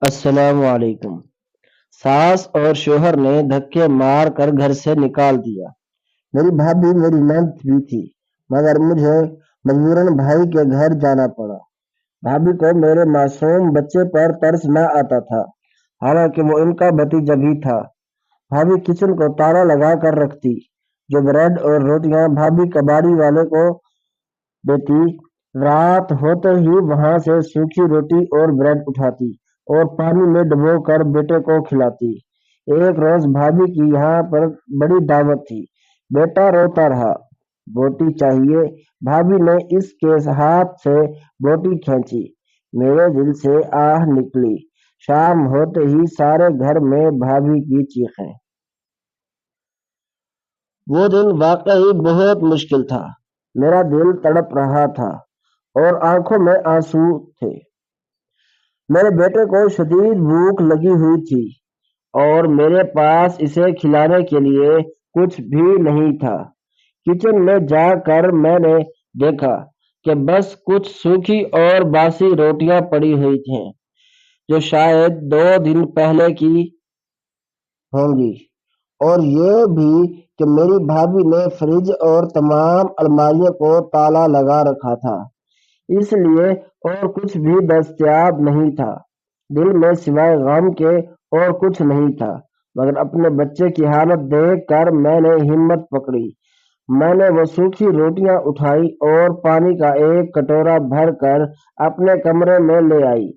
السلام علیکم۔ ساس اور شوہر نے دھکے مار کر گھر سے نکال دیا۔ میری بھابھی میری نند بھی تھی، مگر مجھے مجبوراً بھائی کے گھر جانا پڑا۔ بھابھی کو میرے معصوم بچے پر ترس نہ آتا تھا، حالانکہ وہ ان کا بھتیجا بھی تھا۔ بھابھی کچن کو تالا لگا کر رکھتی، جو بریڈ اور روٹیاں بھابھی کباڑی والے کو دیتی، رات ہوتے ہی وہاں سے سوکھی روٹی اور بریڈ اٹھاتی اور پانی میں ڈبو کر بیٹے کو کھلاتی۔ ایک روز بھابھی کی یہاں پر بڑی دعوت تھی۔ بیٹا روتا رہا، بوٹی چاہیے۔ بھابھی نے اس کے ہاتھ سے بوٹی کھینچی، میرے دل سے آہ نکلی۔ شام ہوتے ہی سارے گھر میں بھابھی کی چیخیں۔ وہ دن واقعی بہت مشکل تھا۔ میرا دل تڑپ رہا تھا اور آنکھوں میں آنسو تھے۔ میرے بیٹے کو شدید بھوک لگی ہوئی تھی اور میرے پاس اسے کھلانے کے لیے کچھ بھی نہیں تھا۔ کچن میں جا کر میں نے دیکھا کہ بس کچھ سوکھی اور باسی روٹیاں پڑی ہوئی تھیں، جو شاید 2 دن پہلے کی ہوں گی، اور یہ بھی کہ میری بھابھی نے فریج اور تمام الماریوں کو تالا لگا رکھا تھا، اس لیے اور کچھ بھی دستیاب نہیں تھا۔ دل میں سوائے غم کے اور کچھ نہیں تھا، مگر اپنے بچے کی حالت دیکھ کر میں نے ہمت پکڑی۔ میں نے وہ سوکھی روٹیاں اٹھائی اور پانی کا ایک کٹورا بھر کر اپنے کمرے میں لے آئی۔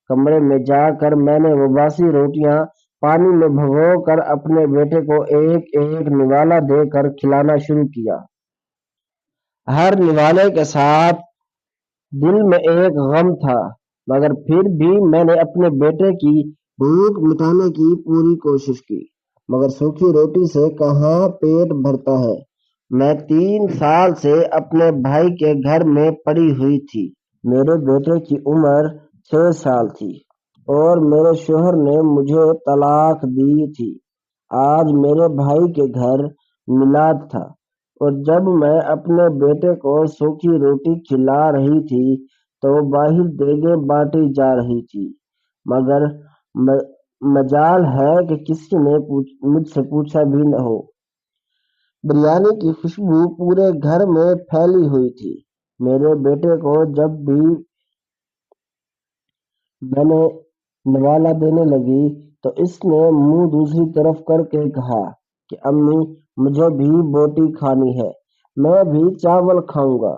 کمرے میں جا کر میں نے وہ باسی روٹیاں پانی میں بھگو کر اپنے بیٹے کو ایک ایک نوالا دے کر کھلانا شروع کیا۔ ہر نوالے کے ساتھ دل میں ایک غم تھا، مگر پھر بھی میں نے اپنے بیٹے کی بھوک مٹانے کی پوری کوشش کی۔ مگر سوکھی روٹی سے کہاں پیٹ بھرتا ہے۔ میں 3 سال سے اپنے بھائی کے گھر میں پڑی ہوئی تھی۔ میرے بیٹے کی عمر 6 سال تھی اور میرے شوہر نے مجھے طلاق دی تھی۔ آج میرے بھائی کے گھر میلاد تھا اور جب میں اپنے بیٹے کو سوکھی روٹی کھلا رہی تھی تو باہر دیگیں بانٹی جا رہی تھی، مگر مجال ہے کہ کسی نے مجھ سے پوچھا بھی نہ ہو۔ بریانی کی خوشبو پورے گھر میں پھیلی ہوئی تھی۔ میرے بیٹے کو جب بھی میں نے نوالا دینے لگی تو اس نے منہ دوسری طرف کر کے کہا کہ امی مجھے بھی بوٹی کھانی ہے، میں بھی چاول کھاؤں گا۔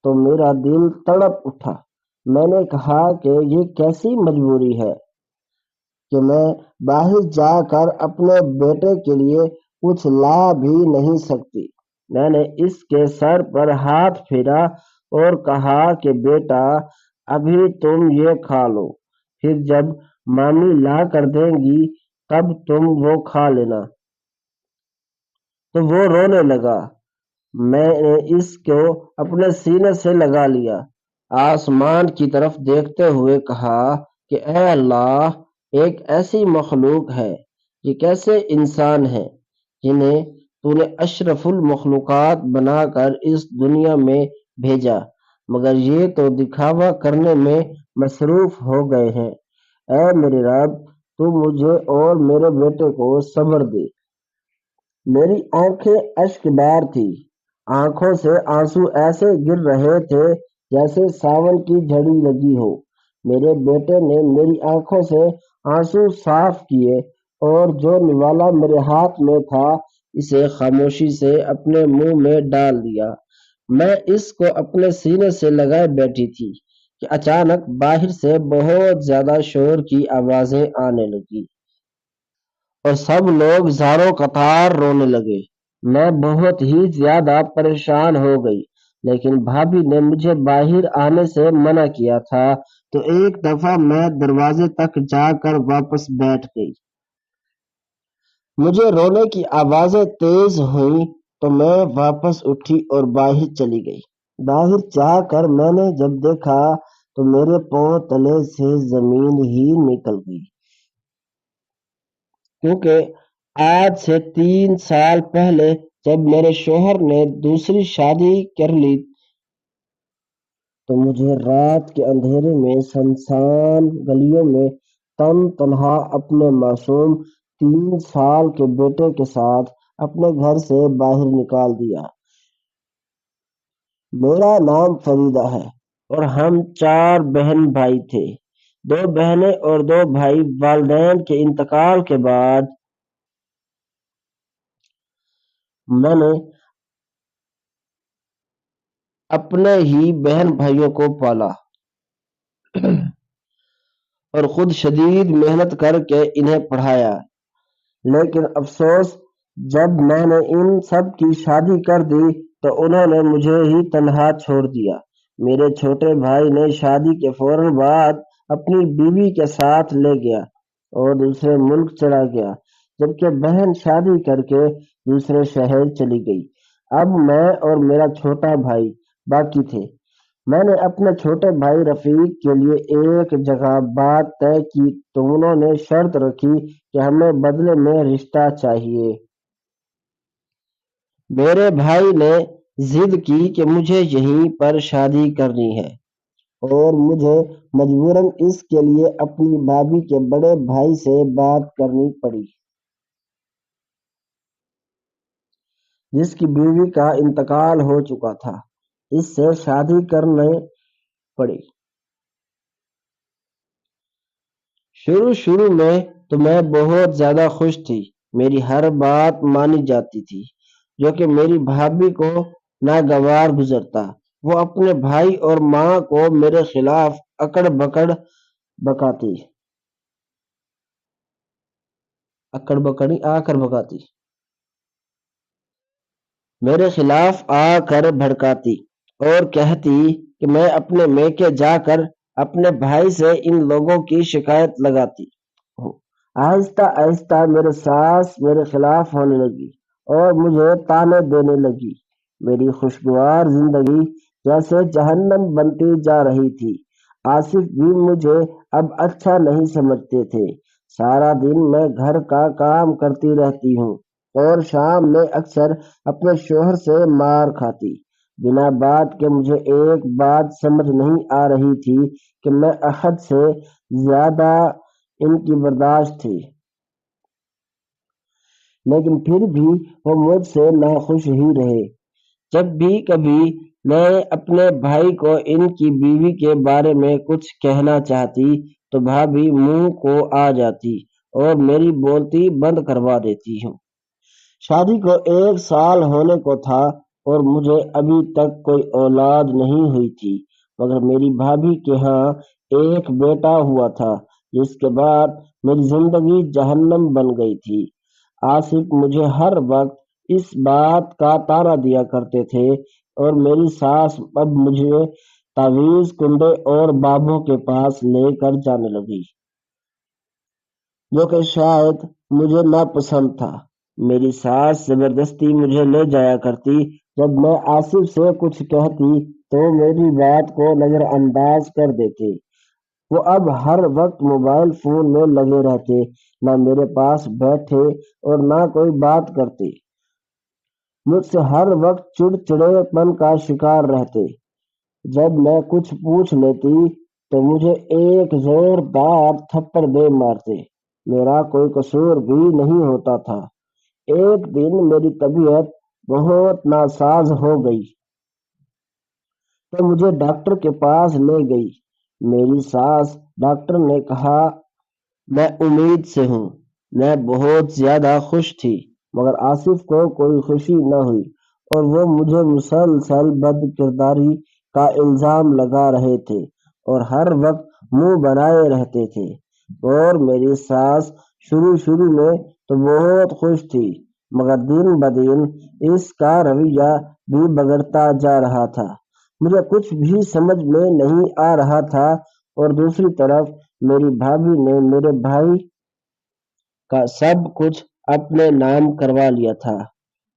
تو میرا دل تڑپ اٹھا۔ میں نے کہا کہ یہ کیسی مجبوری ہے کہ میں باہر جا کر اپنے بیٹے کے لیے کچھ لا بھی نہیں سکتی۔ میں نے اس کے سر پر ہاتھ پھیرا اور کہا کہ بیٹا ابھی تم یہ کھا لو، پھر جب مامی لا کر دیں گی تب تم وہ کھا لینا۔ تو وہ رونے لگا۔ میں نے اس کو اپنے سینے سے لگا لیا، آسمان کی طرف دیکھتے ہوئے کہا کہ اے اللہ، ایک ایسی مخلوق ہے، یہ کیسے انسان ہیں جنہیں تو نے اشرف المخلوقات بنا کر اس دنیا میں بھیجا، مگر یہ تو دکھاوا کرنے میں مصروف ہو گئے ہیں۔ اے میرے رب، تو مجھے اور میرے بیٹے کو صبر دے۔ میری آنکھیں اشک بار تھی، آنکھوں سے آنسو ایسے گر رہے تھے جیسے ساون کی جھڑی لگی ہو۔ میرے بیٹے نے میری آنکھوں سے آنسو صاف کیے اور جو نوالا میرے ہاتھ میں تھا اسے خاموشی سے اپنے منہ میں ڈال دیا۔ میں اس کو اپنے سینے سے لگائے بیٹھی تھی کہ اچانک باہر سے بہت زیادہ شور کی آوازیں آنے لگی اور سب لوگ زاروں قطار رونے لگے۔ میں بہت ہی زیادہ پریشان ہو گئی، لیکن بھابھی نے مجھے باہر آنے سے منع کیا تھا، تو ایک دفعہ میں دروازے تک جا کر واپس بیٹھ گئی۔ مجھے رونے کی آوازیں تیز ہوئیں تو میں واپس اٹھی اور باہر چلی گئی۔ باہر جا کر میں نے جب دیکھا تو میرے پاؤں تلے سے زمین ہی نکل گئی، کیونکہ آج سے 3 سال پہلے جب میرے شوہر نے دوسری شادی کر لی تو مجھے رات کے اندھیرے میں سنسان گلیوں میں تنہا اپنے معصوم 3 سال کے بیٹے کے ساتھ اپنے گھر سے باہر نکال دیا۔ میرا نام فریدہ ہے اور ہم 4 بہن بھائی تھے۔ 2 بہنیں اور 2 بھائی۔ والدین کے انتقال کے بعد میں نے اپنے ہی بہن بھائیوں کو پالا اور خود شدید محنت کر کے انہیں پڑھایا، لیکن افسوس، جب میں نے ان سب کی شادی کر دی تو انہوں نے مجھے ہی تنہا چھوڑ دیا۔ میرے چھوٹے بھائی نے شادی کے فوراً بعد اپنی بیوی کے ساتھ لے گیا اور دوسرے ملک چلا گیا، جبکہ بہن شادی کر کے دوسرے شہر چلی گئی۔ اب میں اور میرا چھوٹا بھائی باقی تھے۔ میں نے اپنے چھوٹے بھائی رفیق کے لیے ایک جگہ بات طے کی تو انہوں نے شرط رکھی کہ ہمیں بدلے میں رشتہ چاہیے۔ میرے بھائی نے ضد کی کہ مجھے یہیں پر شادی کرنی ہے اور مجھے مجبوراً اس کے لیے اپنی بھابھی کے بڑے بھائی سے بات کرنی پڑی، جس کی بیوی کا انتقال ہو چکا تھا۔ اس سے شادی کرنے پڑی۔ شروع میں تو میں بہت زیادہ خوش تھی، میری ہر بات مانی جاتی تھی، جو کہ میری بھابھی کو ناگوار گزرتا۔ وہ اپنے بھائی اور ماں کو میرے خلاف آکر بکاتی۔ میرے خلاف آ کر بھڑکاتی اور کہتی کہ میں اپنے میکے جا کر اپنے بھائی سے ان لوگوں کی شکایت لگاتی ہوں۔ آہستہ آہستہ میرے ساس میرے خلاف ہونے لگی اور مجھے طعنے دینے لگی۔ میری خوشگوار زندگی جیسے جہنم بنتی جا رہی تھی۔ آصف بھی مجھے اب اچھا نہیں سمجھتے تھے۔ سارا دن میں گھر کا کام کرتی رہتی ہوں اور شام میں اکثر اپنے شوہر سے مار کھاتی۔ بنا بات کے مجھے ایک بات سمجھ نہیں آ رہی تھی کہ میں احد سے زیادہ ان کی برداشت تھی، لیکن پھر بھی وہ مجھ سے ناخوش ہی رہے۔ جب بھی کبھی میں اپنے بھائی کو ان کی بیوی کے بارے میں کچھ کہنا چاہتی تو بھابھی منہ کو آ جاتی اور میری بولتی بند کروا دیتی ہوں۔ شادی کو 1 سال ہونے کو تھا اور مجھے ابھی تک کوئی اولاد نہیں ہوئی تھی، مگر میری بھابھی کے ہاں ایک بیٹا ہوا تھا، جس کے بعد میری زندگی جہنم بن گئی تھی۔ آصف مجھے ہر وقت اس بات کا طعنہ دیا کرتے تھے اور میری ساس اب مجھے تعویذ کنڈے اور بابوں کے پاس لے کر جانے لگی، جو کہ شاید مجھے ناپسند تھا۔ میری ساس زبردستی مجھے لے جایا کرتی۔ جب میں آصف سے کچھ کہتی تو میری بات کو نظر انداز کر دیتے۔ وہ اب ہر وقت موبائل فون میں لگے رہتے، نہ میرے پاس بیٹھے اور نہ کوئی بات کرتے۔ مجھ سے ہر وقت چڑچڑے پن کا شکار رہتے۔ جب میں کچھ پوچھ لیتی تو مجھے ایک زوردار تھپڑ دے مارتے۔ میرا کوئی قصور بھی نہیں ہوتا تھا۔ ایک دن میری طبیعت بہت ناساز ہو گئی تو مجھے ڈاکٹر کے پاس لے گئی۔ میری ساس ڈاکٹر نے کہا میں امید سے ہوں۔ میں بہت زیادہ خوش تھی، مگر آصف کو کوئی خوشی نہ ہوئی اور وہ مجھے مسلسل بد کرداری کا الزام لگا رہے تھے اور ہر وقت منہ بنائے رہتے تھے۔ اور میری ساس شروع میں تو بہت خوش تھی، مگر دن بدن اس کا رویہ بھی بگڑتا جا رہا تھا۔ مجھے کچھ بھی سمجھ میں نہیں آ رہا تھا اور دوسری طرف میری بھابھی نے میرے بھائی کا سب کچھ اپنے نام کروا لیا تھا۔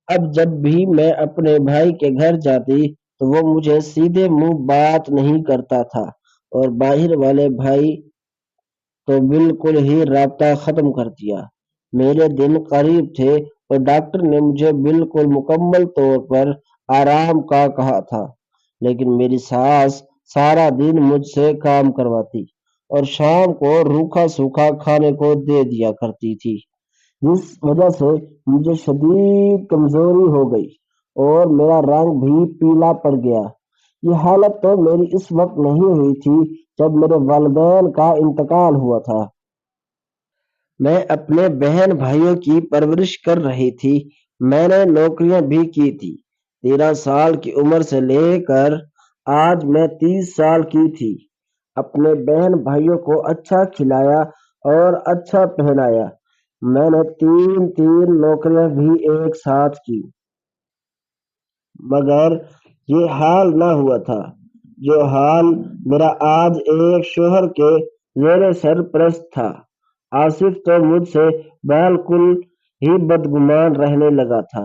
اب جب بھی میں اپنے بھائی کے گھر جاتی تو وہ مجھے سیدھے منہ بات نہیں کرتا تھا اور باہر والے بھائی تو بالکل ہی رابطہ ختم کر دیا۔ میرے دن قریب تھے اور ڈاکٹر نے مجھے بالکل مکمل طور پر آرام کا کہا تھا، لیکن میری ساس سارا دن مجھ سے کام کرواتی اور شام کو روکھا سوکھا کھانے کو دے دیا کرتی تھی، جس وجہ سے مجھے شدید کمزوری ہو گئی اور میرا رنگ بھی پیلا پڑ گیا۔ یہ حالت تو میری اس وقت نہیں ہوئی تھی جب میرے والدین کا انتقال ہوا تھا۔ میں اپنے بہن بھائیوں کی پرورش کر رہی تھی۔ میں نے نوکریاں بھی کی تھی۔ 13 سال کی عمر سے لے کر آج میں 30 سال کی تھی۔ اپنے بہن بھائیوں کو اچھا کھلایا اور اچھا پہنایا۔ میں نے تین نوکریاں بھی ایک ساتھ کی، مگر یہ حال نہ ہوا تھا جو حال میرا آج ایک شوہر کے زیر سرپرست تھا۔ آصف تو مجھ سے بالکل ہی بدگمان رہنے لگا تھا۔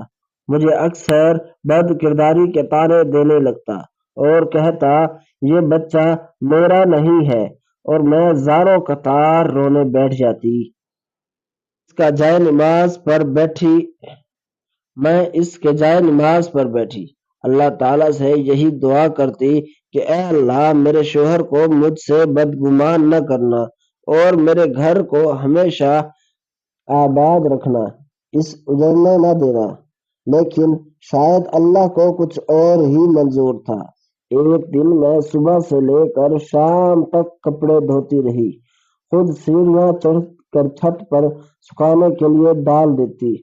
مجھے اکثر بد کرداری کے طعنے دینے لگتا اور کہتا یہ بچہ میرا نہیں ہے، اور میں زاروں قطار رونے بیٹھ جاتی۔ میں اس کے جائے نماز پر بیٹھی اللہ تعالیٰ سے یہی دعا کرتی کہ اے اللہ میرے شوہر کو مجھ سے بدگمان نہ کرنا اور میرے گھر کو ہمیشہ آباد رکھنا، اس اجڑنے نہ دینا۔ لیکن شاید اللہ کو کچھ اور ہی منظور تھا۔ ایک دن میں صبح سے لے کر شام تک کپڑے دھوتی رہی، خود سیڑھیاں چڑھ کر چھت پر سکھانے کے لیے ڈال دیتی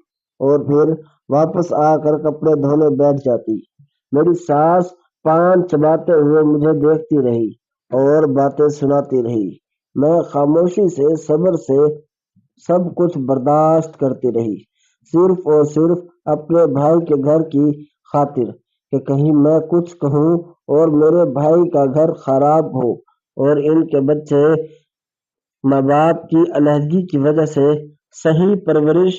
اور پھر واپس آ کر کپڑے دھونے بیٹھ جاتی۔ میری ساس پان چباتے ہوئے مجھے دیکھتی رہی اور باتیں سناتی رہی۔ میں خاموشی سے صبر سے سب کچھ برداشت کرتی رہی، صرف اور صرف اپنے بھائی کے گھر کی خاطر، کہ کہیں میں کچھ کہوں اور میرے بھائی کا گھر خراب ہو اور ان کے بچے ماں باپ کی علیحدگی کی وجہ سے صحیح پرورش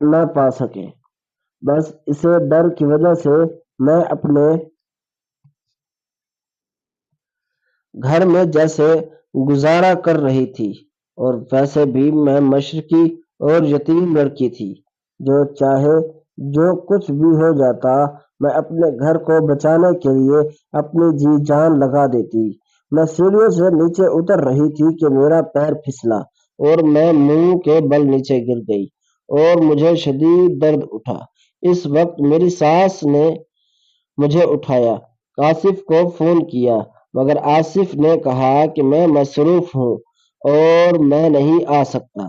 نہ پا سکے۔ بس اسی ڈر کی وجہ سے میں اپنے گھر میں جیسے گزارا کر رہی تھی، اور ویسے بھی میں مشرقی اور یتیم لڑکی تھی، جو چاہے جو کچھ بھی ہو جاتا میں اپنے گھر کو بچانے کے لیے اپنی جی جان لگا دیتی۔ میں سیڑھیوں سے نیچے اتر رہی تھی کہ میرا پیر پھسلا اور میں منہ کے بل نیچے گر گئی اور مجھے شدید درد اٹھا۔ اس وقت میری ساس نے مجھے اٹھایا، آصف کو فون کیا، مگر آصف نے کہا کہ میں مصروف ہوں اور میں نہیں آ سکتا۔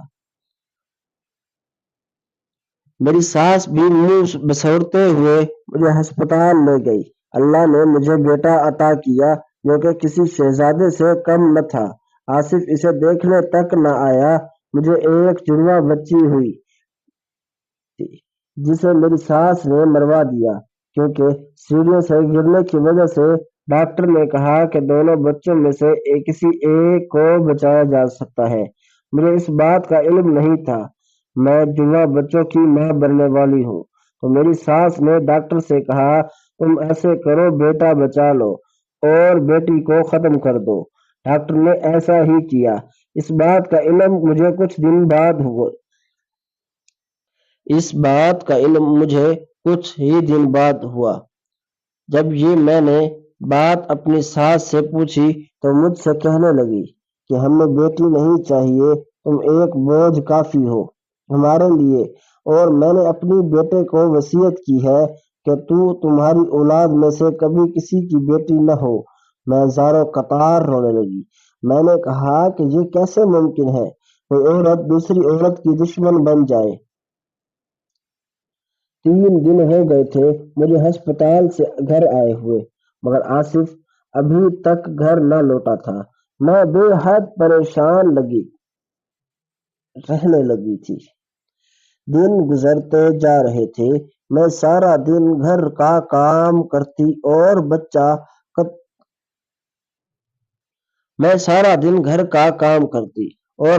میری ساس بھی منہ بسوڑتے ہوئے مجھے ہسپتال لے گئی۔ اللہ نے مجھے بیٹا عطا کیا جو کہ کسی شہزادے سے کم نہ تھا۔ آصف اسے دیکھنے تک نہ آیا۔ مجھے ایک جڑواں بچی ہوئی تھی جسے میری ساس نے مروا دیا، کیونکہ سیڑھیوں سے گرنے کی وجہ سے ڈاکٹر نے کہا کہ دونوں بچوں میں سے کسی ایک کو بچایا جا سکتا ہے۔ مجھے اس بات کا علم نہیں تھا۔ میں جڑواں بچوں کی ماں بننے والی ہوں، تو میری ساس نے ڈاکٹر سے کہا تم ایسے کرو، بیٹا بچا لو اور بیٹی کو ختم کر دو۔ ڈاکٹر نے ایسا ہی کیا۔ اس بات کا علم مجھے کچھ ہی دن بعد ہوا۔ جب یہ میں نے بات اپنی ساس سے پوچھی تو مجھ سے کہنے لگی کہ ہمیں بیٹی نہیں چاہیے، تم ایک بوجھ کافی ہو ہمارے لیے، اور میں نے اپنی بیٹے کو وصیت کی ہے کہ تمہاری اولاد میں سے کبھی کسی کی بیٹی نہ ہو۔ میں زاروں قطار رونے لگی۔ میں نے کہا کہ یہ کیسے ممکن ہے، کوئی عورت دوسری عورت کی دشمن بن جائے۔ 3 دن ہو گئے تھے مجھے ہسپتال سے گھر آئے ہوئے، مگر آصف ابھی تک گھر نہ لوٹا تھا۔ میں بے حد پریشان رہنے لگی تھی۔ دن گزرتے جا رہے تھے۔ میں سارا دن گھر کا کام کرتی اور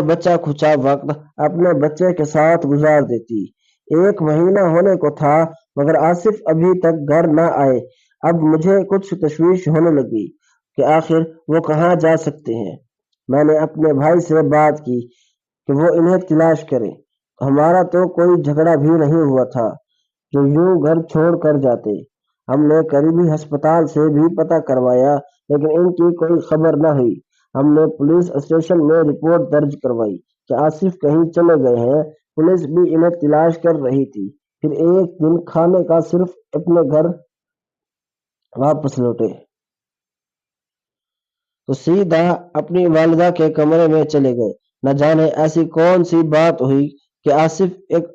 بچہ کھچا وقت اپنے بچے کے ساتھ گزار دیتی۔ 1 مہینہ ہونے کو تھا مگر آصف ابھی تک گھر نہ آئے۔ اب مجھے کچھ تشویش ہونے لگی کہ آخر وہ کہاں جا سکتے ہیں۔ میں نے اپنے بھائی سے بات کی کہ وہ انہیں تلاش کرے۔ ہمارا تو کوئی جھگڑا بھی نہیں ہوا تھا جو یوں گھر چھوڑ کر جاتے۔ ہم نے قریبی ہسپتال سے بھی پتہ کروایا لیکن ان کی کوئی خبر نہ ہوئی۔ ہم نے پولیس اسٹیشن میں رپورٹ درج کروائی کہ آصف کہیں چلے گئے ہیں۔ پولیس بھی انہیں تلاش کر رہی تھی۔ پھر ایک دن کھانے کا صرف اپنے گھر واپس لوٹے تو سیدھا اپنی والدہ کے کمرے میں چلے گئے۔ نہ جانے ایسی کون سی بات ہوئی کہ آصف ایک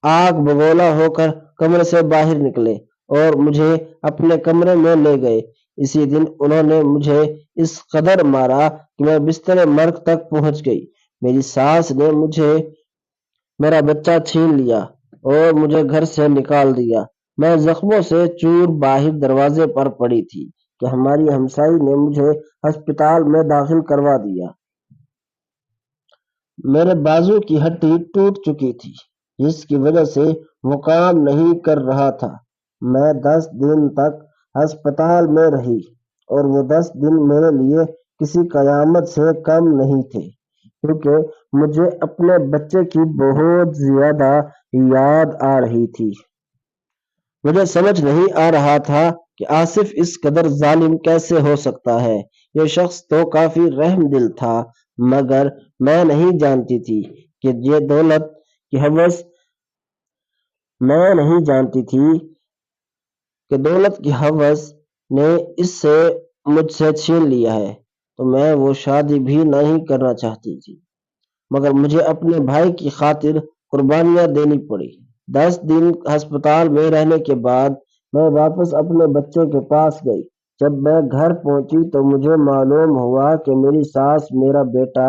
آگ بگولا ہو کر کمرے سے باہر نکلے اور مجھے اپنے کمرے میں لے گئے۔ اسی دن انہوں نے مجھے اس قدر مارا کہ میں بستر مرگ تک پہنچ گئی۔ میری ساس نے مجھے میرا بچہ چھین لیا اور مجھے گھر سے نکال دیا۔ میں زخموں سے چور باہر دروازے پر پڑی تھی کہ ہماری ہمسائی نے مجھے ہسپتال میں داخل کروا دیا۔ میرے بازو کی ہڈی ٹوٹ چکی تھی جس کی وجہ سے وہ کام نہیں کر رہا تھا۔ میں 10 دن تک ہسپتال میں رہی اور وہ 10 دن میرے لیے کسی قیامت سے کم نہیں تھے، کیونکہ مجھے اپنے بچے کی بہت زیادہ یاد آ رہی تھی۔ مجھے سمجھ نہیں آ رہا تھا کہ آصف اس قدر ظالم کیسے ہو سکتا ہے۔ یہ شخص تو کافی رحم دل تھا، مگر میں نہیں جانتی تھی کہ یہ دولت کی ہوس میں نہیں جانتی تھی کہ دولت کی ہوس نے اس سے مجھ سے چھین لیا ہے۔ تو میں وہ شادی بھی نہیں کرنا چاہتی تھی، مگر مجھے اپنے بھائی کی خاطر قربانیاں دینی پڑی۔ 10 دن ہسپتال میں رہنے کے بعد میں واپس اپنے بچے کے پاس گئی۔ جب میں گھر پہنچی تو مجھے معلوم ہوا کہ میری ساس، میرا بیٹا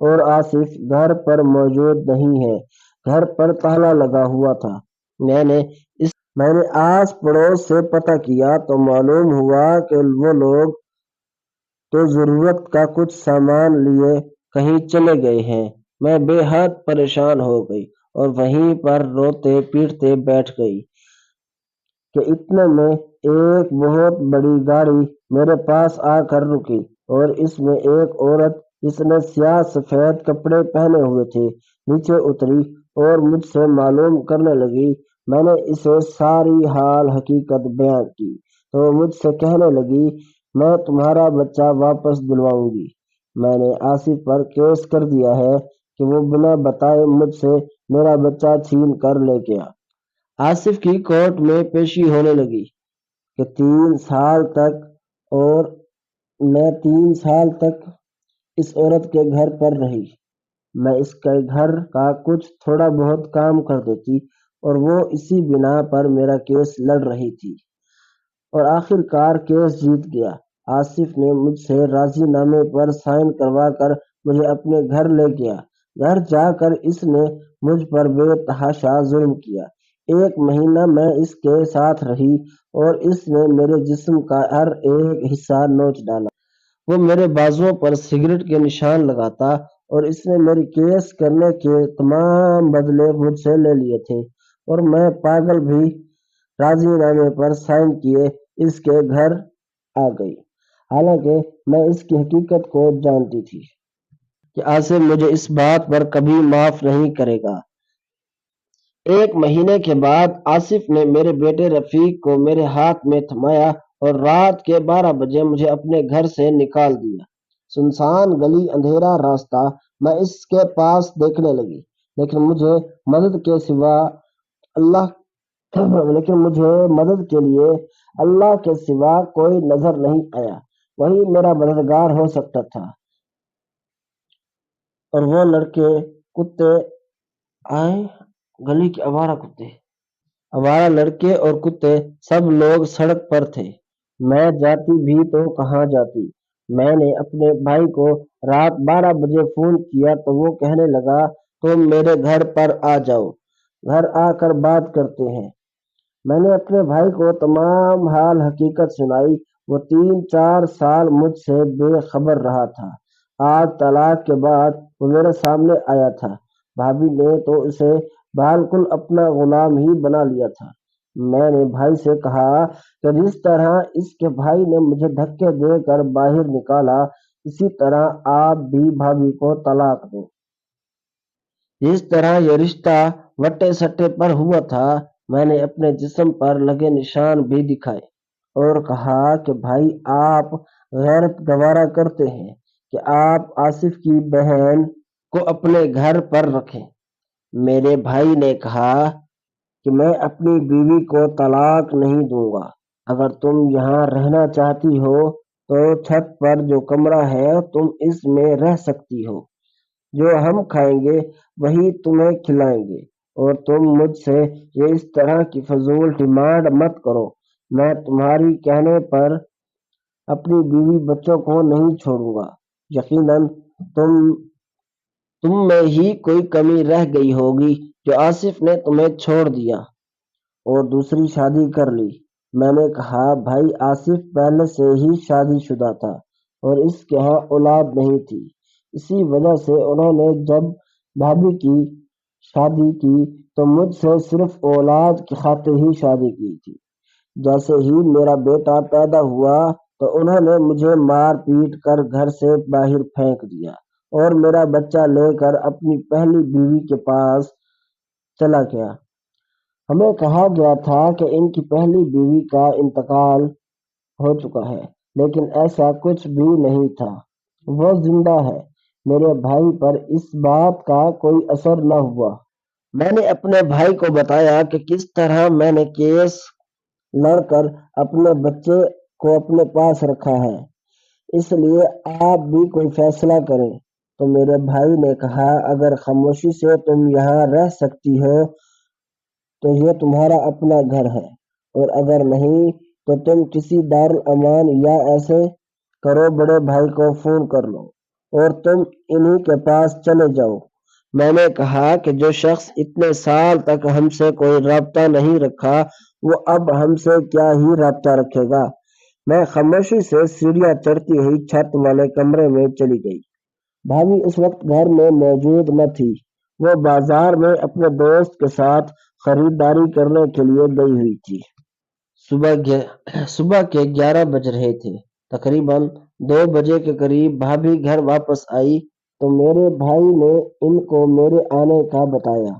اور آصف گھر پر موجود نہیں ہے۔ گھر پر تالا لگا ہوا تھا۔ میں نے آس پڑوس سے پتہ کیا تو معلوم ہوا کہ وہ لوگ تو ضرورت کا کچھ سامان لیے کہیں چلے گئے ہیں۔ میں بے حد پریشان ہو گئی اور وہیں پر روتے پیٹتے بیٹھ گئی کہ اتنے میں ایک بہت بڑی گاڑی میرے پاس آ کر رکی اور اس میں ایک عورت جس نے سیاہ سفید کپڑے پہنے ہوئے تھے نیچے اتری اور مجھ سے معلوم کرنے لگی۔ میں نے اسے ساری حال حقیقت بیان کی تو مجھ سے کہنے لگی، میں تمہارا بچہ واپس دلواؤں گی۔ میں نے آصف پر کیس کر دیا ہے کہ وہ بنا بتائے مجھ سے میرا بچہ چھین کر لے گیا۔ آصف کی کورٹ میں پیشی ہونے لگی کہ 3 سال تک اور میں 3 سال تک اس عورت کے گھر پر رہی۔ میں اس کے گھر کا کچھ تھوڑا بہت کام کر دیتی اور وہ اسی بنا پر میرا کیس لڑ رہی تھی اور آخر کار کیس جیت گیا۔ آصف نے مجھ سے راضی نامے پر سائن کروا کر مجھے اپنے گھر لے گیا۔ گھر جا کر اس نے مجھ پر بے تحاشا ظلم کیا۔ 1 مہینہ میں اس کے ساتھ رہی اور اس نے میرے جسم کا ہر ایک حصہ نوچ ڈالا۔ وہ میرے بازوؤں پر سگریٹ کے نشان لگاتا اور اس نے میری کیس کرنے کے تمام بدلے مجھ سے لے لیے تھے اور میں پاگل بھی راضی نامے پر سائن کیے اس کے گھر آ گئی، حالانکہ میں اس کی حقیقت کو جانتی تھی کہ آصف مجھے اس بات پر کبھی معاف نہیں کرے گا۔ 1 مہینے کے بعد آصف نے میرے بیٹے رفیق کو میرے ہاتھ میں تھمایا اور رات کے 12 بجے مجھے اپنے گھر سے نکال دیا۔ سنسان گلی، اندھیرا راستہ، میں اس کے پاس دیکھنے لگی، لیکن مجھے مدد کے لیے اللہ کے سوا کوئی نظر نہیں آیا۔ وہی میرا مددگار ہو سکتا تھا۔ اور وہ لڑکے کتے آئے، گلی کے آوارہ لڑکے اور کتے سب لوگ سڑک پر تھے۔ میں جاتی بھی تو کہاں جاتی۔ میں نے اپنے بھائی کو رات 12 بجے فون کیا تو وہ کہنے لگا، تم میرے گھر پر آ جاؤ، گھر آ کر بات کرتے ہیں۔ میں نے اپنے بھائی کو تمام حال حقیقت سنائی۔ وہ 3-4 سال مجھ سے بے خبر رہا تھا۔ آج طلاق کے بعد وہ میرے سامنے آیا تھا۔ بھابھی نے تو اسے بالکل اپنا غلام ہی بنا لیا تھا۔ میں نے بھائی سے کہا کہ جس طرح اس کے بھائی نے مجھے دھکے دے کر باہر نکالا، اسی طرح آپ بھی بھابھی کو طلاق دیں۔ جس طرح یہ رشتہ وٹے سٹے پر ہوا تھا، میں نے اپنے جسم پر لگے نشان بھی دکھائے اور کہا کہ بھائی آپ غیرت گوارا کرتے ہیں کہ آپ آصف کی بہن کو اپنے گھر پر رکھیں۔ میرے بھائی نے کہا کہ میں اپنی بیوی کو طلاق نہیں دوں گا۔ اگر تم یہاں رہنا چاہتی ہو تو چھت پر جو کمرہ ہے تم اس میں رہ سکتی ہو۔ جو ہم کھائیں گے وہی تمہیں کھلائیں گے، اور تم مجھ سے یہ اس طرح کی فضول ڈیمانڈ مت کرو۔ میں تمہاری کہنے پر اپنی بیوی بچوں کو نہیں چھوڑوں گا۔ یقیناً تم میں ہی کوئی کمی رہ گئی ہوگی جو آصف نے تمہیں چھوڑ دیا اور دوسری شادی کر لی۔ میں نے کہا بھائی آصف پہلے سے ہی شادی شدہ تھا اور اس کے ہاں اولاد نہیں تھی، اسی وجہ سے انہوں نے جب بھابھی کی شادی کی تو مجھ سے صرف اولاد کی خاطر ہی شادی کی تھی۔ جیسے ہی میرا بیٹا پیدا ہوا تو انہوں نے مجھے مار پیٹ کر گھر سے باہر پھینک دیا اور میرا بچہ لے کر اپنی پہلی بیوی کے پاس چلا گیا۔ ہمیں کہا گیا تھا کہ ان کی پہلی بیوی کا انتقال ہو چکا ہے، لیکن ایسا کچھ بھی نہیں تھا، وہ زندہ ہے۔ میرے بھائی پر اس بات کا کوئی اثر نہ ہوا۔ میں نے اپنے بھائی کو بتایا کہ کس طرح میں نے کیس لڑ کر اپنے بچے کو اپنے پاس رکھا ہے، اس لیے آپ بھی کوئی فیصلہ کریں۔ تو میرے بھائی نے کہا اگر خاموشی سے تم یہاں رہ سکتی ہو تو یہ تمہارا اپنا گھر ہے، اور اگر نہیں تو تم کسی دارالامان یا ایسے کرو بڑے بھائی کو فون کر لو اور تم انہی کے پاس چلے جاؤ۔ میں نے کہا کہ جو شخص اتنے سال تک ہم سے کوئی رابطہ نہیں رکھا وہ اب ہم سے کیا ہی رابطہ رکھے گا۔ میں خاموشی سے سیڑھیاں چڑھتی ہوئی چھت والے کمرے میں چلی گئی۔ بھابھی اس وقت گھر میں موجود نہ تھی، وہ بازار میں اپنے دوست کے ساتھ خریداری کرنے کے لیے گئی ہوئی تھی۔ صبح کے 11 بج رہے تھے۔ تقریباً 2 بجے کے قریب بھابھی گھر واپس آئی تو میرے بھائی نے ان کو میرے آنے کا بتایا۔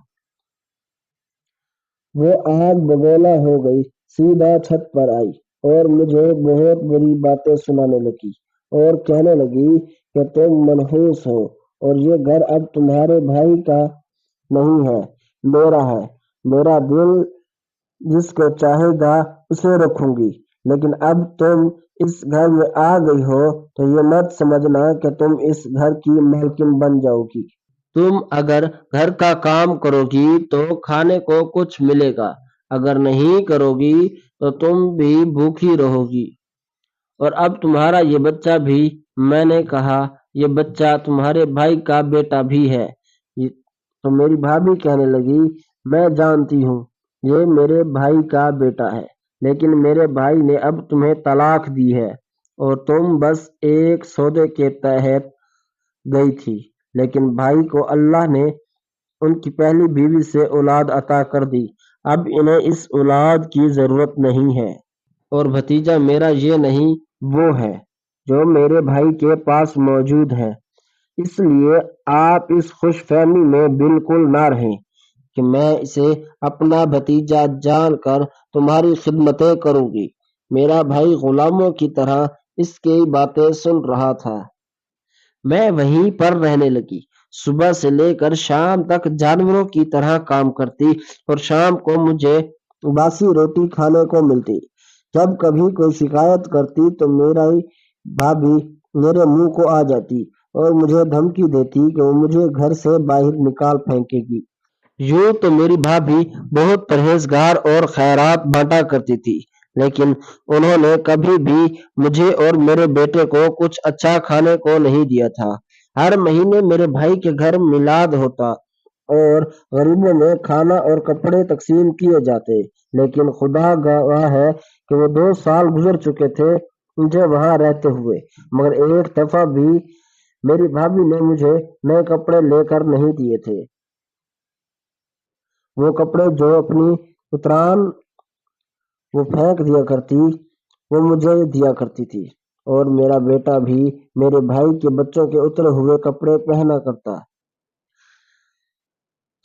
وہ آگ بگولا ہو گئی، سیدھا چھت پر آئی اور مجھے بہت بری باتیں سنانے لگی اور کہنے لگی کہ تم منحوس ہو اور یہ گھر اب تمہارے بھائی کا نہیں ہے، میرا ہے۔ میرا دل جس کو چاہے گا اسے رکھوں گی، لیکن اب تم اس گھر میں آ گئی ہو تو یہ مت سمجھنا کہ تم اس گھر کی مالکن بن جاؤ گی۔ تم اگر گھر کا کام کرو گی تو کھانے کو کچھ ملے گا، اگر نہیں کرو گی تو تم بھی بھوکی رہو گی، اور اب تمہارا یہ بچہ بھی۔ میں نے کہا یہ بچہ تمہارے بھائی کا بیٹا بھی ہے۔ تو میری بھابھی کہنے لگی میں جانتی ہوں یہ میرے بھائی کا بیٹا ہے، لیکن میرے بھائی نے اب تمہیں طلاق دی ہے اور تم بس ایک سودے کے تحت گئی تھی، لیکن بھائی کو اللہ نے ان کی پہلی بیوی سے اولاد عطا کر دی، اب انہیں اس اولاد کی ضرورت نہیں ہے، اور بھتیجا میرا یہ نہیں وہ ہے جو میرے بھائی کے پاس موجود ہے۔ اس لیے آپ اس خوش فہمی میں بالکل نہ رہیں کہ میں اسے اپنا بھتیجا جان کر تمہاری خدمتیں کروں گی۔ میرا بھائی غلاموں کی طرح اس کی باتیں سن رہا تھا۔ میں وہیں پر رہنے لگی، صبح سے لے کر شام تک جانوروں کی طرح کام کرتی اور شام کو مجھے باسی روٹی کھانے کو ملتی۔ جب کبھی کوئی شکایت کرتی تو میری بھابھی میرے منہ کو آ جاتی اور مجھے دھمکی دیتی کہ وہ مجھے گھر سے باہر نکال پھینکے گی۔ یوں تو میری بھابھی بہت پرہیزگار اور خیرات بانٹا کرتی تھی، لیکن انہوں نے کبھی بھی مجھے اور میرے بیٹے کو کچھ اچھا کھانے کو نہیں دیا تھا۔ ہر مہینے میرے بھائی کے گھر میلاد ہوتا اور غریبوں میں کھانا اور کپڑے تقسیم کیے جاتے، لیکن خدا گواہ ہے کہ وہ 2 سال گزر چکے تھے مجھے وہاں رہتے ہوئے، مگر ایک دفعہ بھی میری بھابھی نے مجھے نئے کپڑے لے کر نہیں دیے تھے۔ وہ کپڑے جو اپنی اتران وہ پھینک دیا کرتی وہ مجھے دیا کرتی تھی، اور میرا بیٹا بھی میرے بھائی کے بچوں کے اترے ہوئے کپڑے پہنا کرتا۔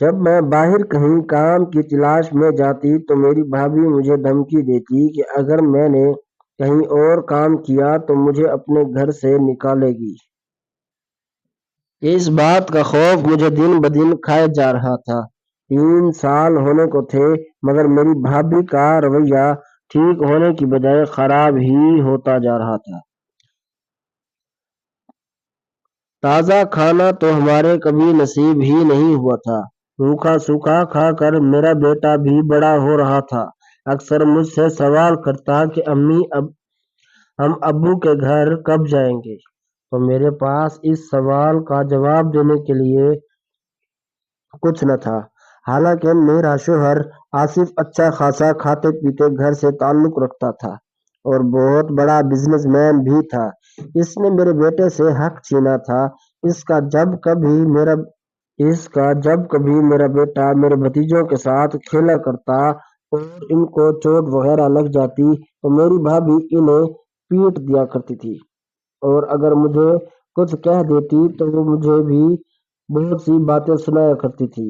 جب میں باہر کہیں کام کی تلاش میں جاتی تو میری بھابھی مجھے دھمکی دیتی کہ اگر میں نے کہیں اور کام کیا تو مجھے اپنے گھر سے نکالے گی۔ اس بات کا خوف مجھے دن بدن کھائے جا رہا تھا۔ 3 سال ہونے کو تھے مگر میری بھابھی کا رویہ ٹھیک ہونے کی بجائے خراب ہی ہوتا جا رہا تھا۔ تازہ کھانا تو ہمارے کبھی نصیب ہی نہیں ہوا تھا۔ روکھا سوکھا کھا کر میرا بیٹا بھی بڑا ہو رہا تھا۔ اکثر مجھ سے سوال کرتا کہ امی ہم ابو کے گھر کب جائیں گے؟ تو میرے پاس اس سوال کا جواب دینے کے لیے کچھ نہ تھا۔ حالانکہ میرا شوہر آصف اچھا خاصا کھاتے پیتے گھر سے تعلق رکھتا تھا اور بہت بڑا بزنس مین بھی تھا۔ اس نے میرے بیٹے سے حق چھینا تھا۔ اس کا جب کبھی میرا بیٹا میرے بھتیجوں کے ساتھ کھیلا کرتا اور ان کو چوٹ وغیرہ لگ جاتی تو میری بھابھی انہیں پیٹ دیا کرتی تھی، اور اگر مجھے کچھ کہہ دیتی تو وہ مجھے بھی بہت سی باتیں سنایا کرتی تھی۔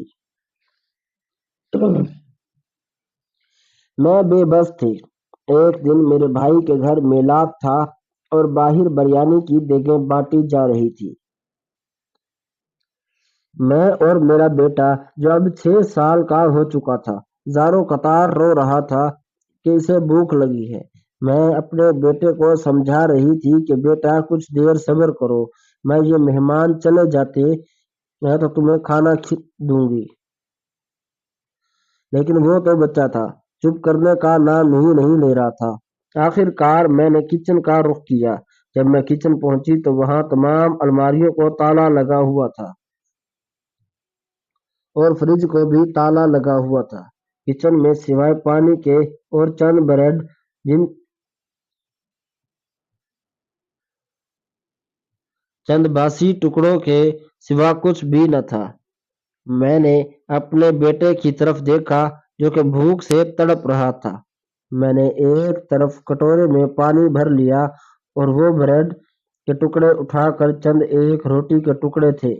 میں بے بس تھی۔ ایک دن میرے بھائی کے گھر میلاد تھا اور باہر بریانی کی دیگیں بانٹی جا رہی تھی۔ میں اور میرا بیٹا جو اب 6 سال کا ہو چکا تھا زاروں قطار رو رہا تھا کہ اسے بھوک لگی ہے۔ میں اپنے بیٹے کو سمجھا رہی تھی کہ بیٹا کچھ دیر صبر کرو، میں یہ مہمان چلے جاتے ہیں تو تمہیں کھانا دوں گی۔ لیکن وہ تو بچہ تھا، چپ کرنے کا نام ہی نہیں لے رہا تھا۔ آخر کار میں نے کچن کا رخ کیا۔ جب میں کچن پہنچی تو وہاں تمام الماریوں کو تالا لگا ہوا تھا اور فریج کو بھی تالا لگا ہوا تھا۔ کچن میں سوائے پانی کے اور چند باسی ٹکڑوں کے سوا کچھ بھی نہ تھا۔ میں نے اپنے بیٹے کی طرف دیکھا جو کہ بھوک سے تڑپ رہا تھا۔ میں نے ایک طرف کٹورے میں پانی بھر لیا اور وہ بریڈ کے ٹکڑے اٹھا کر چند ایک روٹی کے ٹکڑے تھے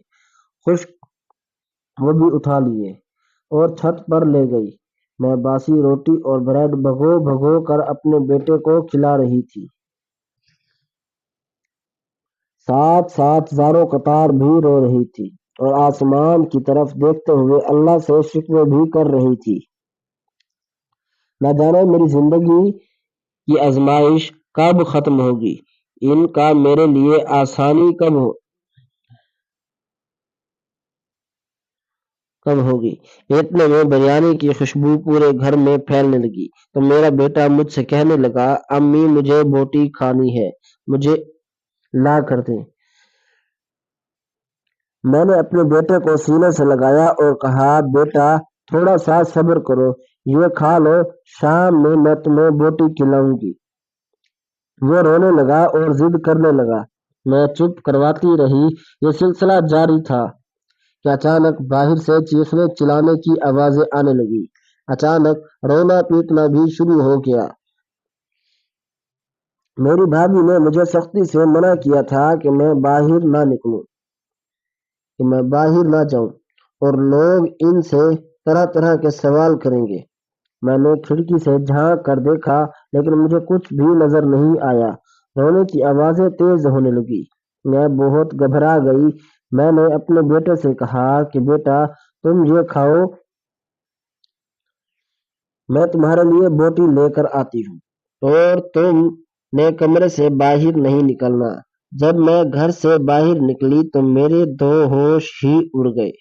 خشک وہ بھی اٹھا لیے اور چھت پر لے گئی۔ میں باسی روٹی اور بریڈ بھگو بھگو کر اپنے بیٹے کو کھلا رہی تھی۔ ساتھ ساتھ زاروں قطار بھی رو رہی تھی اور آسمان کی طرف دیکھتے ہوئے اللہ سے شکوے بھی کر رہی تھی۔ نہ جانے میری زندگی کی آزمائش کب ختم ہوگی، ان کا میرے لیے آسانی کب ہوگی۔ اتنے میں بریانی کی خوشبو پورے گھر میں پھیلنے لگی تو میرا بیٹا مجھ سے کہنے لگا، امی مجھے بوٹی کھانی ہے، مجھے لا کر دیں۔ میں نے اپنے بیٹے کو سینے سے لگایا اور کہا، بیٹا تھوڑا سا صبر کرو، یہ کھا لو، شام میں تمہیں بوٹی کھلاؤں گی۔ وہ رونے لگا اور ضد کرنے لگا۔ میں چپ کرواتی رہی۔ یہ سلسلہ جاری تھا کہ اچانک باہر سے چیخنے چلانے کی آوازیں آنے لگی۔ اچانک رونا پیٹنا بھی شروع ہو گیا۔ میری بھابھی نے مجھے سختی سے منع کیا تھا کہ میں باہر نہ نکلوں، کہ میں باہر نہ جاؤں، اور لوگ ان سے طرح طرح کے سوال کریں گے۔ میں نے کھڑکی سے جھانک کر دیکھا لیکن مجھے کچھ بھی نظر نہیں آیا۔ رونے کی آوازیں تیز ہونے لگی۔ میں بہت گھبرا گئی۔ میں نے اپنے بیٹے سے کہا کہ بیٹا تم یہ کھاؤ، میں تمہارے لیے بوٹی لے کر آتی ہوں، اور تم نے کمرے سے باہر نہیں نکلنا۔ جب میں گھر سے باہر نکلی تو میرے 2 ہوش ہی اڑ گئے،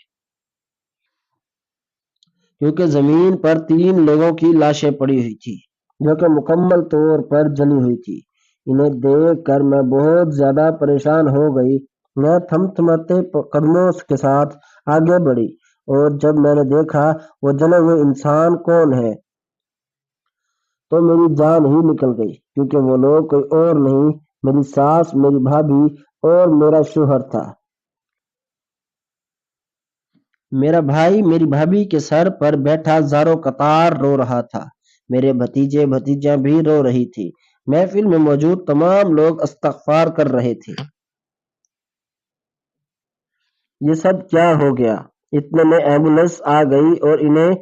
کیونکہ زمین پر 3 لوگوں کی لاشیں پڑی ہوئی تھی جو کہ مکمل طور پر جلی ہوئی تھی۔ انہیں دیکھ کر میں بہت زیادہ پریشان ہو گئی۔ میں تھمتھماتے قدموں کے ساتھ آگے بڑھی اور جب میں نے دیکھا وہ جلے ہوئے انسان کون ہے تو میری جان ہی نکل گئی، کیونکہ وہ لوگ کوئی اور نہیں، میری ساس، میری بھابھی اور میرا شوہر تھا۔ میرا بھائی میری بھابھی کے سر پر بیٹھا زاروں قطار رو رہا تھا۔ میرے بھتیجے بھتیجیاں بھی رو رہی تھی۔ محفل میں موجود تمام لوگ استغفار کر رہے تھے۔ یہ سب کیا ہو گیا؟ اتنے میں ایمبولینس آ گئی اور انہیں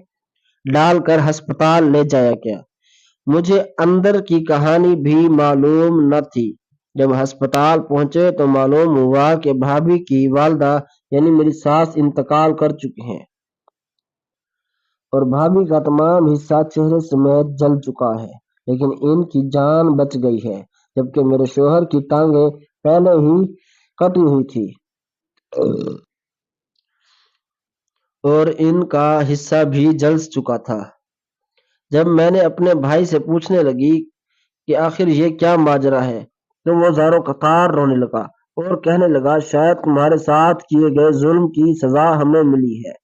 ڈال کر ہسپتال لے جایا گیا۔ مجھے اندر کی کہانی بھی معلوم نہ تھی۔ جب ہسپتال پہنچے تو معلوم ہوا کہ بھابھی کی والدہ یعنی میری ساس انتقال کر چکی ہیں اور بھابھی کا تمام حصہ چہرے سمیت جل چکا ہے، لیکن ان کی جان بچ گئی ہے، جبکہ میرے شوہر کی ٹانگیں پہلے ہی کٹی ہوئی تھی اور ان کا حصہ بھی جل چکا تھا۔ جب میں نے اپنے بھائی سے پوچھنے لگی کہ آخر یہ کیا ماجرا ہے تو وہ زاروں قطار رونے لگا اور کہنے لگا شاید تمہارے ساتھ کیے گئے ظلم کی سزا ہمیں ملی ہے۔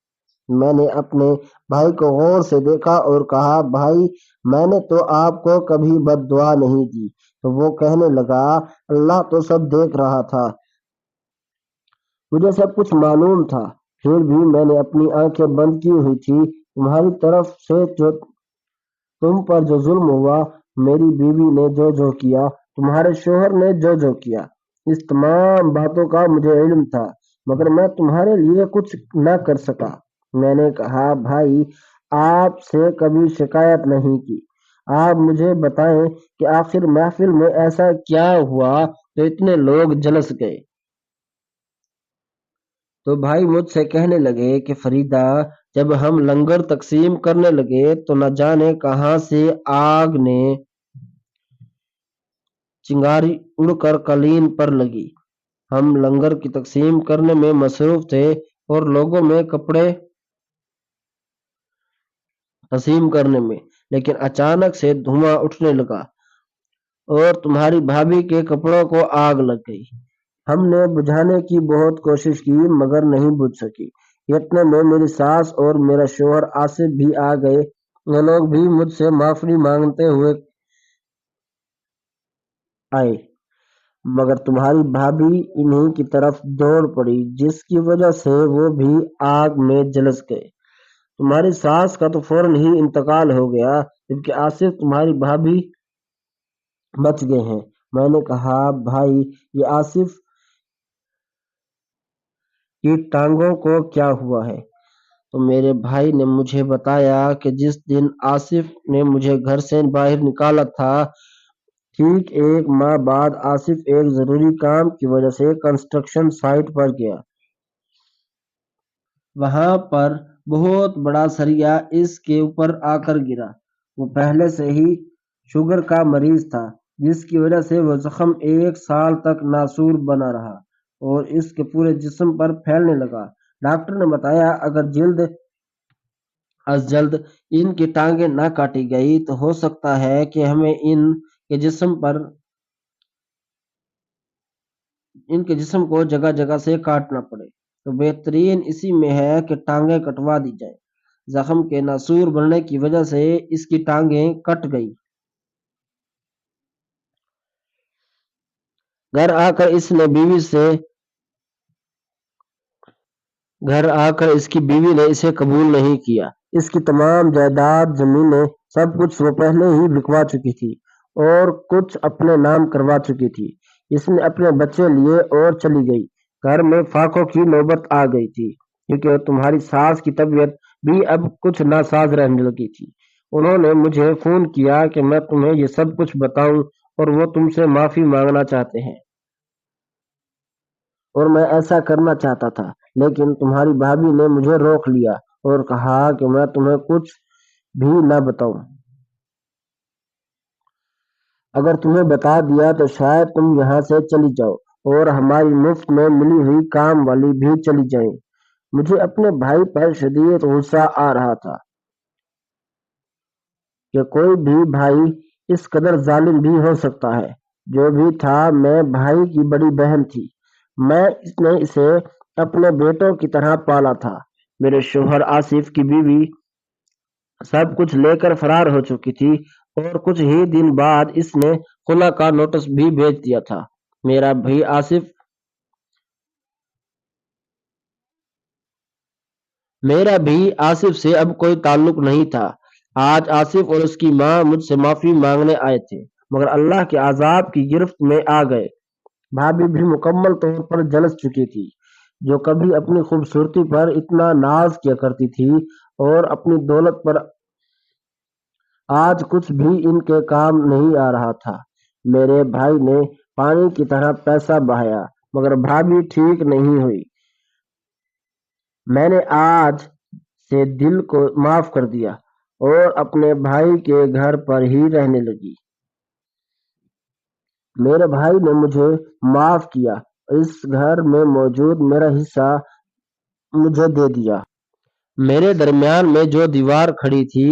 میں نے اپنے بھائی کو غور سے دیکھا اور کہا بھائی میں نے تو آپ کو کبھی بد دعا نہیں دی، تو وہ کہنے لگا اللہ تو سب دیکھ رہا تھا، مجھے سب کچھ معلوم تھا، پھر بھی میں نے اپنی آنکھیں بند کی ہوئی تھی۔ تمہاری طرف سے جو تم پر جو ظلم ہوا، میری بیوی نے جو جو کیا، تمہارے شوہر نے جو جو کیا، اس تمام باتوں کا مجھے علم تھا، مگر میں تمہارے لیے کچھ نہ کر سکا۔ میں نے کہا بھائی آپ سے کبھی شکایت نہیں کی، آپ مجھے بتائیں کہ آخر محفل میں ایسا کیا ہوا تو اتنے لوگ جلس گئے۔ تو بھائی مجھ سے کہنے لگے کہ فریدہ جب ہم لنگر تقسیم کرنے لگے تو نہ جانے کہاں سے آگ نے چنگاری اڑ کر قالین پر لگی۔ ہم لنگر کی تقسیم کرنے میں مصروف تھے اور لوگوں میں کپڑے تقسیم کرنے میں، لیکن اچانک سے دھواں اٹھنے لگا اور تمہاری بھابھی کے کپڑوں کو آگ لگ گئی۔ ہم نے بجھانے کی بہت کوشش کی مگر نہیں بجھ سکی۔ اتنے میں میری ساس اور میرا شوہر آصف بھی آ گئے۔ وہ لوگ بھی مجھ سے معافی مانگتے ہوئے آئے، مگر تمہاری بھابھی انہی کی طرف دوڑ پڑی جس کی وجہ سے وہ بھی آگ میں جلس گئے۔ تمہاری ساس کا تو فوراً ہی انتقال ہو گیا، جبکہ آصف تمہاری بھابھی بچ گئے ہیں۔ میں نے کہا بھائی یہ آصف کی ٹانگوں کو کیا ہوا ہے؟ تو میرے بھائی نے مجھے بتایا کہ جس دن آصف نے مجھے گھر سے باہر نکالا تھا، ٹھیک ایک ماہ بعد آصف ایک ضروری کام کی وجہ سے کنسٹرکشن سائٹ پر گیا۔ وہاں پر بہت بڑا سریا اس کے اوپر آ کر گرا۔ وہ پہلے سے ہی شوگر کا مریض تھا، جس کی وجہ سے وہ زخم 1 سال تک ناسور بنا رہا اور اس کے پورے جسم پر پھیلنے لگا۔ ڈاکٹر نے بتایا اگر جلد از جلد ان کی ٹانگیں نہ کاٹی گئی تو ہو سکتا ہے کہ ہمیں ان کے جسم کو جگہ جگہ سے کاٹنا پڑے، تو بہترین اسی میں ہے کہ ٹانگیں کٹوا دی جائیں۔ زخم کے ناسور بننے کی وجہ سے اس کی ٹانگیں کٹ گئی۔ گھر آ کر اس کی بیوی نے اسے قبول نہیں کیا۔ اس کی تمام جائیداد زمینیں سب کچھ وہ پہلے ہی بکوا چکی تھی اور کچھ اپنے نام کروا چکی تھی۔ اس نے اپنے بچے لیے اور چلی گئی۔ گھر میں فاقوں کی نوبت آ گئی تھی، کیونکہ تمہاری ساس کی طبیعت بھی اب کچھ ناساز رہنے لگی تھی۔ انہوں نے مجھے فون کیا کہ میں تمہیں یہ سب کچھ بتاؤں اور وہ تم سے معافی مانگنا چاہتے ہیں، اور میں ایسا کرنا چاہتا تھا، لیکن تمہاری بھابھی نے مجھے روک لیا اور کہا کہ میں تمہیں کچھ بھی نہ بتاؤں۔ اگر تمہیں بتا دیا تو شاید تم یہاں سے چلی جاؤ اور ہماری مفت میں ملی ہوئی کام والی بھی چلی جائیں۔ مجھے اپنے بھائی پر شدید غصہ آ رہا تھا کہ کوئی بھی بھائی اس قدر ظالم بھی ہو سکتا ہے۔ جو بھی تھا میں بھائی کی بڑی بہن تھی، اس نے اسے اپنے بیٹوں کی طرح پالا تھا۔ میرے شوہر آصف کی بیوی سب کچھ لے کر فرار ہو چکی تھی اور کچھ ہی دن بعد اس نے خلا کا نوٹس بھی بھیج دیا تھا۔ میرا بھی آصف سے اب کوئی تعلق نہیں تھا۔ آج آصف اور اس کی ماں مجھ سے معافی مانگنے آئے تھے، مگر اللہ کے عذاب کی گرفت میں آ گئے۔ بھابھی بھی مکمل طور پر جلس چکی تھی، جو کبھی اپنی خوبصورتی پر اتنا ناز کیا کرتی تھی اور اپنی دولت پر آج کچھ بھی ان کے کام نہیں آ رہا تھا۔ میرے بھائی نے پانی کی طرح پیسہ بہایا، مگر بھابھی ٹھیک نہیں ہوئی۔ میں نے آج سے دل کو معاف کر دیا اور اپنے بھائی کے گھر پر ہی رہنے لگی۔ میرے بھائی نے مجھے معاف کیا، اس گھر میں موجود میرا حصہ مجھے دے دیا۔ میرے درمیان میں جو دیوار کھڑی تھی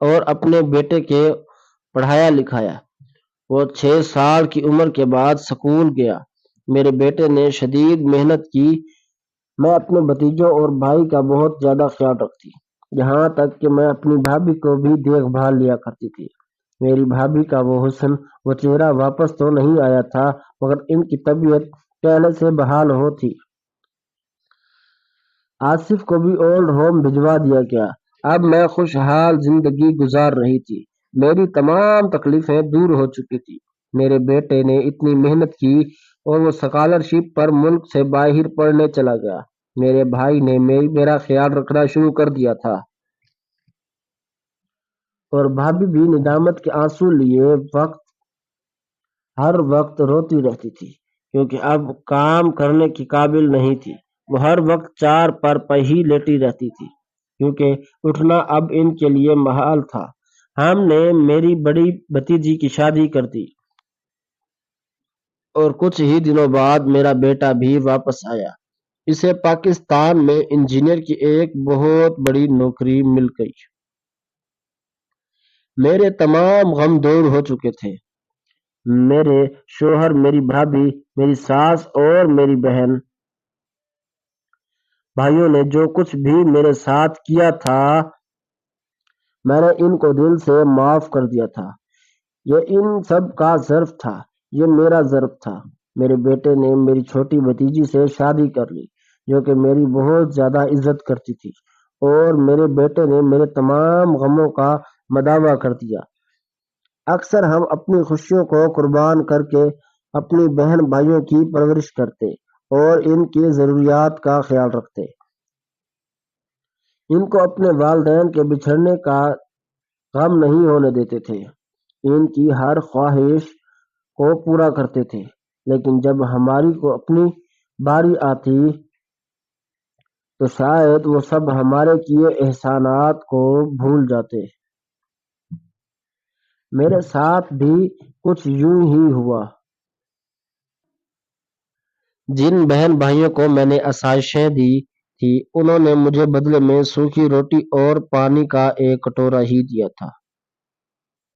اور اپنے بیٹے کے پڑھایا لکھایا۔ وہ 6 سال کی عمر کے بعد سکول گیا۔ میرے بیٹے نے شدید محنت کی۔ میں اپنے بھتیجوں اور بھائی کا بہت زیادہ خیال رکھتی، یہاں تک کہ میں اپنی بھابھی کو بھی دیکھ بھال لیا کرتی تھی۔ میری بھابھی کا وہ حسن، وہ چہرہ واپس تو نہیں آیا تھا، مگر ان کی طبیعت پہلے سے بحال ہو تھی۔ آصف کو بھی اولڈ ہوم بھجوا دیا گیا۔ اب میں خوشحال زندگی گزار رہی تھی۔ میری تمام تکلیفیں دور ہو چکی تھی۔ میرے بیٹے نے اتنی محنت کی اور وہ اسکالرشپ پر ملک سے باہر پڑھنے چلا گیا۔ میرے بھائی نے میرا خیال رکھنا شروع کر دیا تھا، اور بھابھی بھی ندامت کے آنسو لیے ہر وقت روتی رہتی تھی، کیونکہ اب کام کرنے کی قابل نہیں تھی۔ وہ ہر وقت چار پر ہی لیٹی رہتی تھی، کیونکہ اٹھنا اب ان کے لیے محال تھا۔ ہم نے میری بڑی بھتیجی کی شادی کر دی، اور کچھ ہی دنوں بعد میرا بیٹا بھی واپس آیا۔ اسے پاکستان میں انجینئر کی ایک بہت بڑی نوکری مل گئی۔ میرے تمام غم دور ہو چکے تھے۔ میرے شوہر، میری بھابھی، میری ساس اور میری بہن بھائیوں نے جو کچھ بھی میرے ساتھ کیا تھا، میں نے ان کو دل سے معاف کر دیا تھا۔ یہ ان سب کا ظرف تھا، یہ میرا ظرف تھا۔ میرے بیٹے نے میری چھوٹی بھتیجی سے شادی کر لی، جو کہ میری بہت زیادہ عزت کرتی تھی، اور میرے بیٹے نے میرے تمام غموں کا مداوع کر دیا۔ اکثر ہم اپنی خوشیوں کو قربان کر کے اپنی بہن بھائیوں کی پرورش کرتے اور ان کی ضروریات کا خیال رکھتے۔ ان کو اپنے والدین کے بچھڑنے کا غم نہیں ہونے دیتے تھے، ان کی ہر خواہش کو پورا کرتے تھے۔ لیکن جب ہماری کو اپنی باری آتی تو شاید وہ سب ہمارے کیے احسانات کو بھول جاتے۔ میرے ساتھ بھی کچھ یوں ہی ہوا۔ جن بہن بھائیوں کو میں نے آسائشیں دی تھی، انہوں نے مجھے بدلے میں سوکھی روٹی اور پانی کا ایک کٹورا ہی دیا تھا۔